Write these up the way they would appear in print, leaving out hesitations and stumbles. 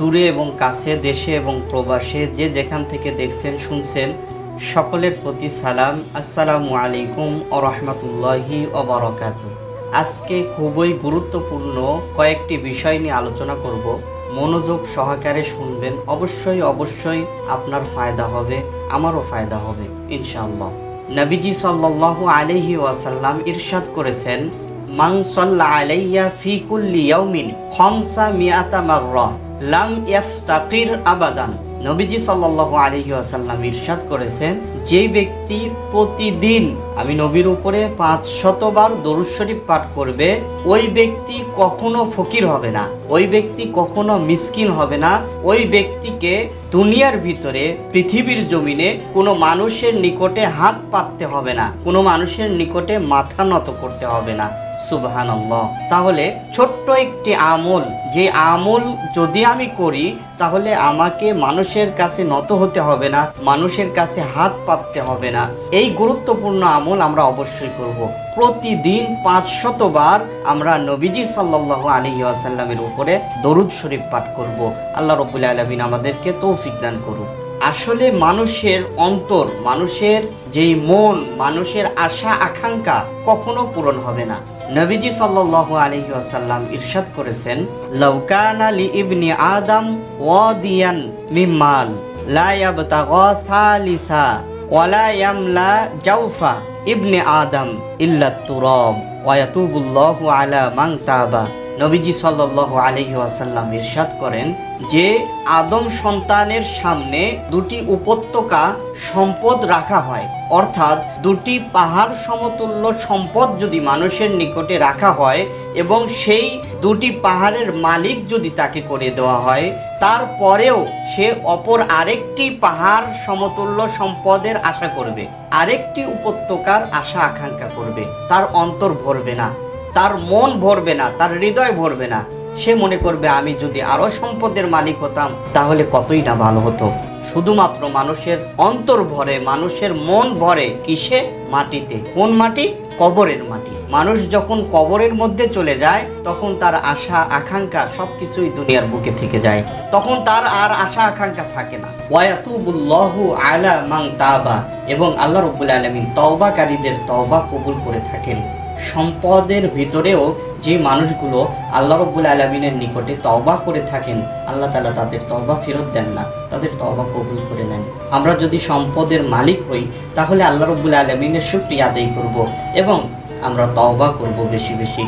দূরে এবং কাছে, দেশে এবং প্রবাসে যে যেখান থেকে দেখছেন শুনছেন সকলের প্রতি সালাম। আসসালামু আলাইকুম ওয়া রাহমাতুল্লাহি ওয়া বারাকাতুহু। আজকে খুবই গুরুত্বপূর্ণ কয়েকটি বিষয় নিয়ে আলোচনা করব। মনোযোগ সহকারে শুনবেন, অবশ্যই আপনার ফায়দা হবে, আমারও ফায়দা হবে ইনশাআল্লাহ। নবীজি সাল্লাল্লাহু আলাইহি ওয়াসাল্লাম ইরশাদ করেছেন, মান সাল্লা আলাইয়া ফি কুল্লি ইয়াউমিন খামসা মিআতা মাররা লাম ইফতাকির আবাদান। নবীজি সাল্লাল্লাহু আলাইহি ওয়াসাল্লাম ইরশাদ করেছেন, যে ব্যক্তি প্রতিদিন আমি নবীর উপরে 500 বার দরুদ শরীফ পাঠ করবে, ওই ব্যক্তি কখনো ফকির হবে না, ওই ব্যক্তি কখনো মিসকিন হবে না, ওই ব্যক্তিকে দুনিয়ার ভিতরে পৃথিবীর জমিনে কোনো মানুষের নিকটে হাত পাততে হবে না, কোনো মানুষের নিকটে মাথা নত করতে হবে না। সুবহানাল্লাহ। তাহলে ছোট্ট একটি আমল, যে আমল যদি আমি করি তাহলে আমাকে মানুষের কাছে নত হতে হবে না, মানুষের কাছে হাত পাততে হবে না। এই গুরুত্বপূর্ণ আমল আমরা অবশ্যই করব। প্রতিদিন 500 বার আমরা নবীজি সাল্লাল্লাহু আলাইহি ওয়াসাল্লামের উপরে দরুদ শরীফ পাঠ করব। আল্লাহ রাব্বুল আলামিন আমাদেরকে তৌফিক দান করুন। আসলে মানুষের অন্তর, মানুষের যেই মন, মানুষের আশা আকাঙ্ক্ষা কখনো পূরণ হবে না। নবীজি সাল্লাল্লাহু আলাইহি ওয়াসাল্লাম ইরশাদ করেছেন, লাউ কানা লি ইবনি আদম ওয়াদিয়ান মিন মাল লা ইয়াবতাগা সালিসা ওয়ালা ইয়ামলা জাওফা ইবনে আদম ইল্লা তুরাব ওয়া ইয়াতুবুল্লাহু আলা মান তাবা। নবীজি সাল্লাল্লাহু আলাইহি ওয়াসাল্লাম ইরশাদ করেন যে আদম সন্তানের সামনে দুটি উপত্যকা সম্পদ রাখা হয়, অর্থাৎ দুটি পাহাড় সমতুল্য সম্পদ যদি মানুষের নিকটে রাখা হয় এবং সেই দুটি পাহাড়ের মালিক যদি তাকে করে দেওয়া হয়, তারপরেও সে অপর আরেকটি পাহাড় সমতুল্য সম্পদের আশা করবে, আরেকটি উপত্যকার আশা আকাঙ্ক্ষা করবে, তার অন্তর ভরবে না, তার মন ভরবে না, তার হৃদয় ভরবে না। সে মনে করবে আমি যদি আরো সম্পদের মালিক হতাম তাহলে কতই না ভালো হতো। শুধুমাত্র মানুষের অন্তর ভরে, মানুষের মন ভরে কিসে? মাটিতে। কোন মাটি? কবরের মাটি। মানুষ যখন কবরের মধ্যে চলে যায় তখন তার আশা আকাঙ্ক্ষা সবকিছুই দুনিয়ার বুকে থেকে যায়, তখন তার আর আশা আকাঙ্ক্ষা থাকে না। ওয়ায়াতুবুল্লাহু আলা মান তাবা, এবং আল্লাহ রাব্বুল আলামিন তওবাকারীদের তওবা কবুল করে থাকেন। সম্পদের ভিতরেও যে মানুষগুলো আল্লাহ রাব্বুল আলামিনের নিকটে তওবা করে থাকেন, আল্লাহ তাআলা তাদের তওবা ফেরত দেন না, তাদের তওবা কবুল করে নেন। আমরা যদি সম্পদের মালিক হই তাহলে আল্লাহ রাব্বুল আলামিনের শুকরিয়া আদায় করব এবং আমরা তওবা করব বেশি বেশি।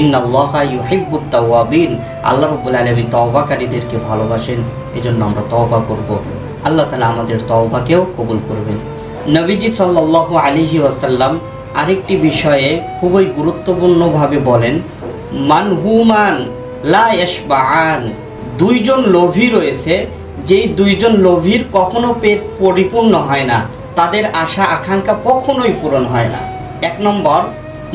ইন্নাল্লাহা ইউহিব্বুত তাওয়াবিন, আল্লাহ রাব্বুল আলামিন তওবাকারীদেরকে ভালোবাসেন, এজন্য আমরা তওবা করব। আল্লাহ তাআলা আমাদের তওবাকেও কবুল করবেন। নবীজি সাল্লাল্লাহু আলাইহি ওয়াসাল্লাম আরেকটি বিষয়ে খুবই গুরুত্বপূর্ণভাবে বলেন, মানহুমান লা ইয়াশবাআন, দুইজন লোভী রয়েছে, যেই দুইজন লোভীর কখনো পেট পরিপূর্ণ হয় না, তাদের আশা আকাঙ্ক্ষা কখনোই পূরণ হয় না। 1 নম্বর,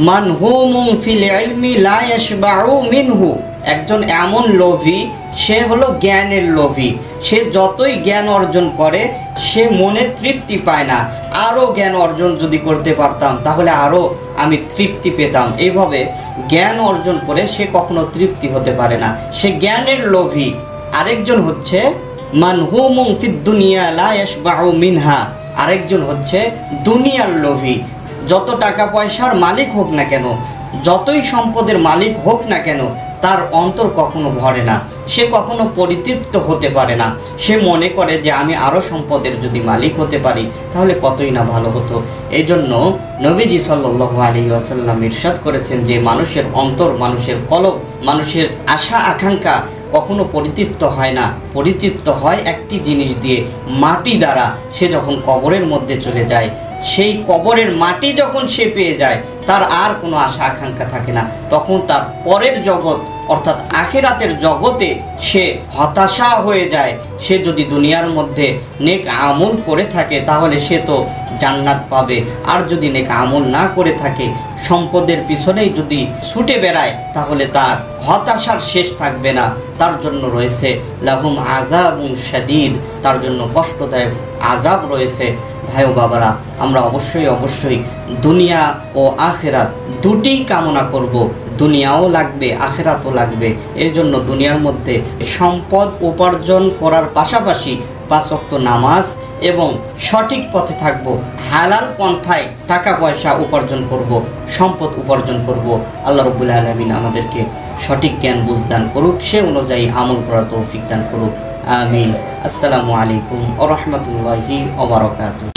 মানহুমুন ফিল ইলমি লা ইয়াশবাউ মিনহু, একজন এমন লোভী, সে হলো জ্ঞানের লোভী। সে যতই জ্ঞান অর্জন করে সে মনে তৃপ্তি পায় না, আরও জ্ঞান অর্জন যদি করতে পারতাম তাহলে আরও আমি তৃপ্তি পেতাম। এইভাবে জ্ঞান অর্জন করে সে কখনো তৃপ্তি হতে পারে না, সে জ্ঞানের লোভী। আরেকজন হচ্ছে মানহুমুন ফিদ দুনিয়া লা ইয়াশবাউ মিনহা, আরেকজন হচ্ছে দুনিয়ার লোভী। যত টাকা পয়সার মালিক হোক না কেন, যতই সম্পদের মালিক হোক না কেন, তার অন্তর কখনো ভরে না, সে কখনো পরিতৃপ্ত হতে পারে না। সে মনে করে যে আমি আরও সম্পদের যদি মালিক হতে পারি তাহলে কতই না ভালো হতো। এই জন্য নবীজি সাল্লাল্লাহু আলাইহি ওয়াসাল্লাম ইরশাদ করেছেন যে মানুষের অন্তর, মানুষের কলব, মানুষের আশা আকাঙ্ক্ষা কখনো পরিতৃপ্ত হয় না। পরিতৃপ্ত হয় একটি জিনিস দিয়ে, মাটি দ্বারা। সে যখন কবরের মধ্যে চলে যায়, সেই কবরের মাটি যখন সে পেয়ে যায়, তার আর কোনো আশা আকাঙ্ক্ষা থাকে না। তখন তার পরের জগৎ অর্থাৎ আখিরাতের জগতে সে হতাশা হয়ে যায়। সে যদি দুনিয়ার মধ্যে নেক আমল করে থাকে তাহলে সে তো জান্নাত পাবে, আর যদি নেক আমল না করে থাকে, সম্পদের পিছনেই যদি ছুটে বেড়ায়, তাহলে তার হতাশার শেষ থাকবে না। তার জন্য রয়েছে লাহুম আযাবুন শাদীদ, তার জন্য কষ্টদায়ক আযাব রয়েছে। ভাই ও বাবারা, আমরা অবশ্যই দুনিয়া ও আখেরাত দুটিই কামনা করব। দুনিয়াও লাগবে, আখেরাতও লাগবে। এই জন্য দুনিয়ার মধ্যে সম্পদ উপার্জন করার পাশাপাশি 5 ওয়াক্ত নামাজ এবং সঠিক পথে থাকব, হালাল পন্থায় টাকা পয়সা উপার্জন করব, সম্পদ উপার্জন করব। আল্লাহ রাব্বুল আলামিন আমাদেরকে সঠিক জ্ঞান বুঝদান করুক, সে অনুযায়ী আমল করার তৌফিক দান করুক। আমিন। আসসালামু আলাইকুম ওয়া রাহমাতুল্লাহি ওয়া বারাকাতুহু।